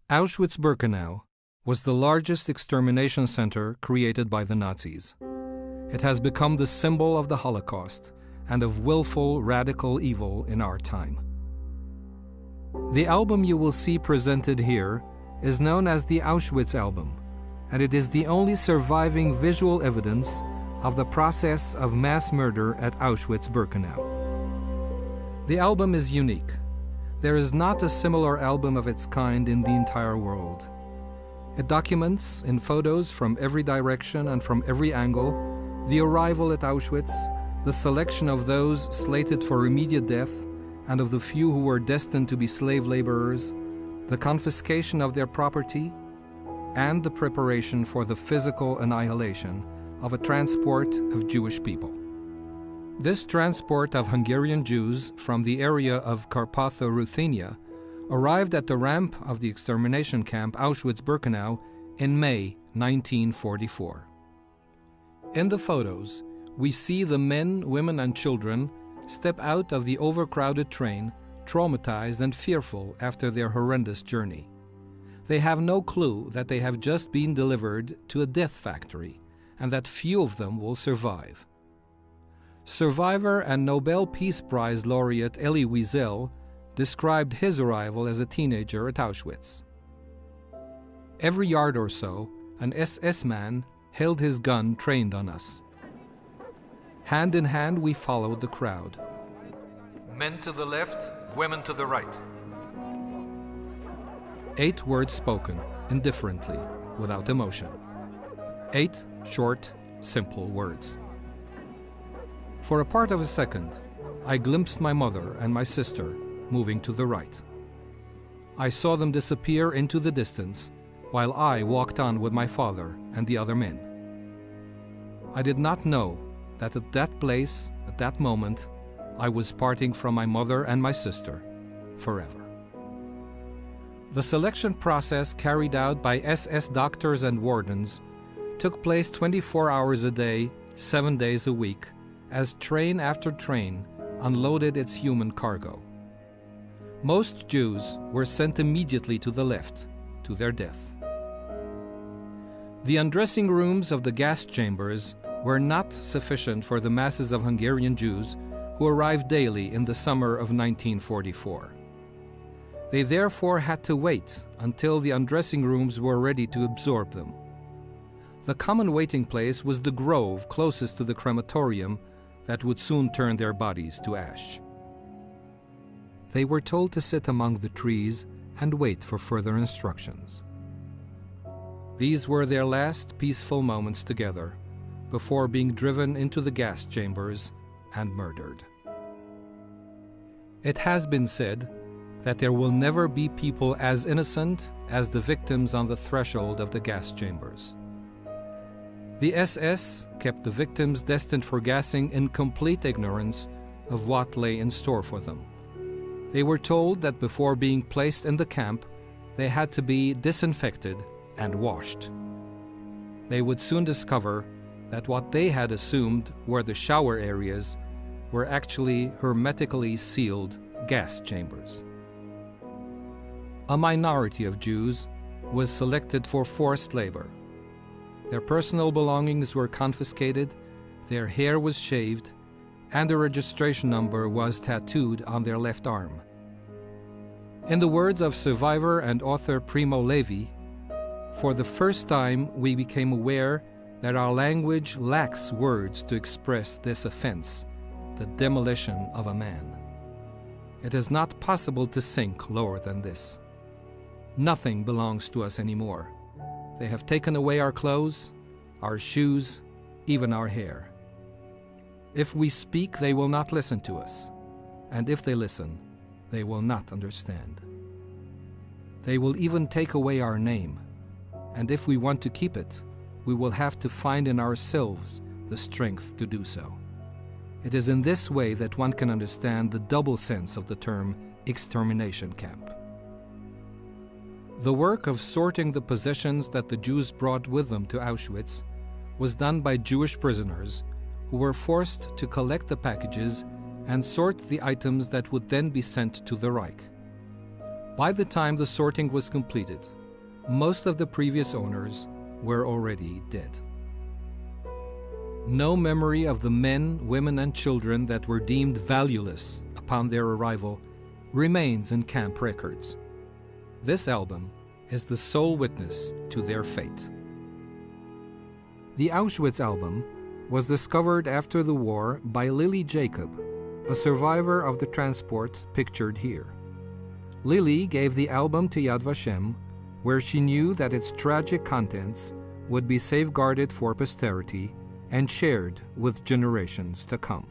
Auschwitz-Birkenau was the largest extermination center created by the Nazis. It has become the symbol of the Holocaust and of willful, radical evil in our time. The album you will see presented here is known as the Auschwitz album, and it is the only surviving visual evidence of the process of mass murder at Auschwitz-Birkenau. The album is unique. There is not a similar album of its kind in the entire world. It documents, in photos from every direction and from every angle, the arrival at Auschwitz, the selection of those slated for immediate death and of the few who were destined to be slave laborers, the confiscation of their property, and the preparation for the physical annihilation of a transport of Jewish people. This transport of Hungarian Jews from the area of Carpatho-Ruthenia arrived at the ramp of the extermination camp Auschwitz-Birkenau in May 1944. In the photos, we see the men, women, and children step out of the overcrowded train, traumatized and fearful after their horrendous journey. They have no clue that they have just been delivered to a death factory and that few of them will survive. Survivor and Nobel Peace Prize laureate Elie Wiesel described his arrival as a teenager at Auschwitz. Every yard or so, an SS man held his gun trained on us. Hand in hand, we followed the crowd. Men to the left, women to the right. 8 words spoken, indifferently, without emotion. 8 short, simple words. For a part of a second, I glimpsed my mother and my sister moving to the right. I saw them disappear into the distance while I walked on with my father and the other men. I did not know that at that place, at that moment, I was parting from my mother and my sister forever. The selection process carried out by SS doctors and wardens took place 24 hours a day, 7 days a week, as train after train unloaded its human cargo. Most Jews were sent immediately to the left, to their death. The undressing rooms of the gas chambers were not sufficient for the masses of Hungarian Jews who arrived daily in the summer of 1944. They therefore had to wait until the undressing rooms were ready to absorb them. The common waiting place was the grove closest to the crematorium that would soon turn their bodies to ash. They were told to sit among the trees and wait for further instructions. These were their last peaceful moments together before being driven into the gas chambers and murdered. It has been said that there will never be people as innocent as the victims on the threshold of the gas chambers. The SS kept the victims destined for gassing in complete ignorance of what lay in store for them. They were told that before being placed in the camp, they had to be disinfected and washed. They would soon discover that what they had assumed were the shower areas were actually hermetically sealed gas chambers. A minority of Jews was selected for forced labor. Their personal belongings were confiscated, their hair was shaved, and a registration number was tattooed on their left arm. In the words of survivor and author Primo Levi, "For the first time we became aware that our language lacks words to express this offense, the demolition of a man. It is not possible to sink lower than this. Nothing belongs to us anymore. They have taken away our clothes, our shoes, even our hair. If we speak, they will not listen to us, and if they listen, they will not understand. They will even take away our name, and if we want to keep it, we will have to find in ourselves the strength to do so. It is in this way that one can understand the double sense of the term extermination camp." The work of sorting the possessions that the Jews brought with them to Auschwitz was done by Jewish prisoners who were forced to collect the packages and sort the items that would then be sent to the Reich. By the time the sorting was completed, most of the previous owners were already dead. No memory of the men, women, and children that were deemed valueless upon their arrival remains in camp records. This album is the sole witness to their fate. The Auschwitz album was discovered after the war by Lily Jacob, a survivor of the transport pictured here. Lily gave the album to Yad Vashem, where she knew that its tragic contents would be safeguarded for posterity and shared with generations to come.